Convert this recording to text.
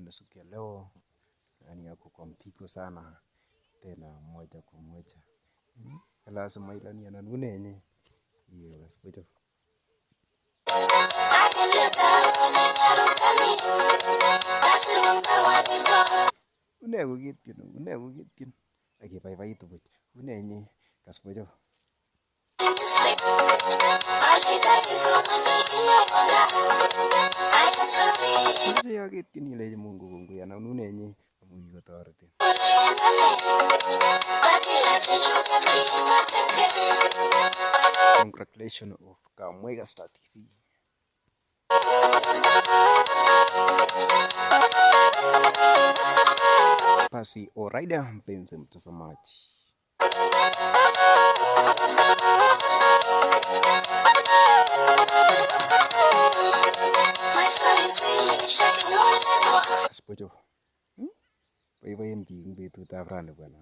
na siku ya leo, yani yako kwa mtiko sana, tena moja kwa moja. Lazima ilani ananune yenye. Hiyo wasipocho. Une kukitkin. Akibaibaitu buch. Une yenye kaspocho. Yakitkin ilechi Mungu kongoi anan une yenye amu kikotoretin. Congratulations of Kamwega Star TV. Basi alright, mpenzi mtazamaji. Kaspocho. Boiboen biik eng betutab rani bwana.